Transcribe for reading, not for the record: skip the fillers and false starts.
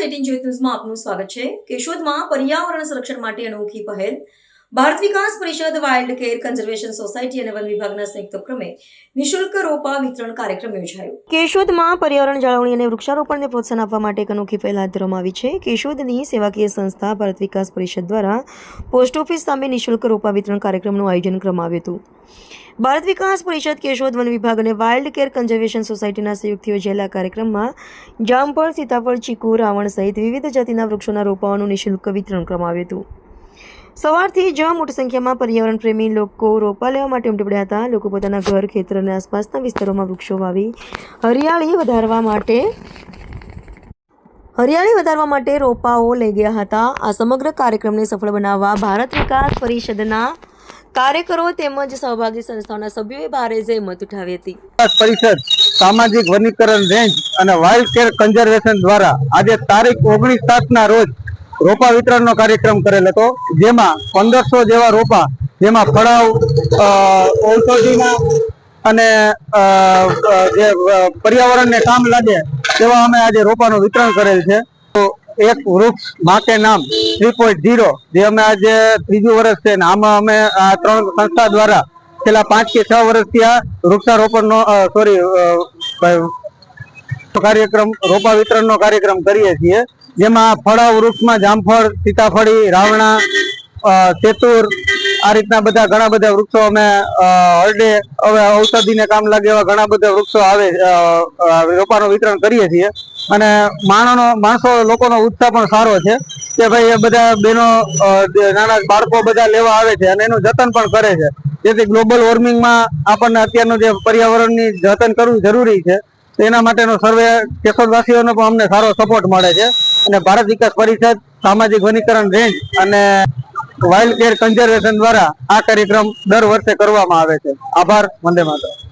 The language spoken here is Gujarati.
18 ज्योति न्यूज़માં આપનું સ્વાગત છે। કેશોદમાં પર્યાવરણ સંરક્ષણ માટે અનોખી પહેલ ભારત વિકાસ પરિષદ, વાઇલ્ડ કેર કન્ઝર્વેશન સોસાયટી અને વન વિભાગના સંયુક્ત ઉપક્રમે નિઃશુલ્ક રોપા વિતરણ કાર્યક્રમ યોજાયો। કેશોદમાં પર્યાવરણ જાળવણી અને વૃક્ષારોપણને પ્રોત્સાહન આપવા માટે એક અનોખી પહેલ હાથ ધરવામાં આવી છે। કેશોદની સેવાકીય સંસ્થા ભારત વિકાસ પરિષદ દ્વારા પોસ્ટ ઓફિસ સામે નિઃશુલ્ક રોપા વિતરણ કાર્યક્રમનું આયોજન કરવામાં આવ્યું હતું। ભારત વિકાસ પરિષદ, કેશોદ વન વિભાગ અને વાઇલ્ડ કેર કન્ઝર્વેશન સોસાયટીના સંયુક્ત યોજાયેલા કાર્યક્રમમાં જામફળ, સીતાફળ, ચીકુ, રાવણ સહિત વિવિધ જાતિના વૃક્ષોના રોપાઓનું નિઃશુલ્ક વિતરણ કરવામાં આવ્યું હતું। સવારથી જ મોટી સંખ્યામાં પર્યાવરણ પ્રેમી લોકો રોપા લેવા માટે ઉમટી પડ્યા હતા। લોકો પોતાના ઘર, ખેતર અને આસપાસના વિસ્તારોમાં વૃક્ષો વાવી હરિયાળી વધારવા માટે રોપાઓ લઈ ગયા હતા। આ સમગ્ર કાર્યક્રમને સફળ બનાવવા ભારત વિકાસ પરિષદના કાર્યકરો તેમજ સહભાગી સંસ્થાઓના સભ્યોએ ભારે જહેમત ઉઠાવી હતી। પરિષદ, સામાજિક વનીકરણ રેન્જ અને વાઇલ્ડ કેર કન્ઝર્વેશન દ્વારા આજે તારીખ 19/7 રોજ રોપા વિતરણનો કાર્યક્રમ કરેલ હતો, જેમાં 1500 જેવા રોપા, જેમાં ફળાવ, ઔષધિના અને જે પર્યાવરણને કામ લાગે તેવા અમે આજે રોપાનું વિતરણ કરેલ છે। તો એક વૃક્ષ માં કે નામ 3.0 જે અમે આજે ત્રીજું વર્ષ છે, આમાં અમે આ 3 સંસ્થા દ્વારા છેલ્લા 5 કે 6 વર્ષથી આ વૃક્ષારોપણનો કાર્યક્રમ, રોપા વિતરણનો કાર્યક્રમ કરીએ છીએ, જેમાં ફળાવ વૃક્ષમાં જામફળ, સીતાફળી, રાવણા, ચેતુર, આ રીતના બધા ઘણા બધા વૃક્ષો અમે હરડે, હવે ઔષધિને કામ લાગે એવા ઘણા બધા વૃક્ષો આવે રોપાનું વિતરણ કરીએ છીએ। અને માણસો લોકોનો ઉત્સાહ પણ સારો છે કે ભાઈ એ બધા બહેનો, નાના બાળકો બધા લેવા આવે છે અને એનું જતન પણ કરે છે, જેથી ગ્લોબલ વોર્મિંગમાં આપણને અત્યારનું જે પર્યાવરણની જતન કરવું જરૂરી છે તેના માટેનો સર્વે કેશોદવાસીઓનો પણ અમને સારો સપોર્ટ મળે છે। અને ભારત વિકાસ પરિષદ, સામાજિક વનીકરણ રેન્જ અને વાઇલ્ડ કેર કન્ઝર્વેશન દ્વારા આ કાર્યક્રમ દર વર્ષે કરવામાં આવે છે। આભાર। વંદે માતરમ।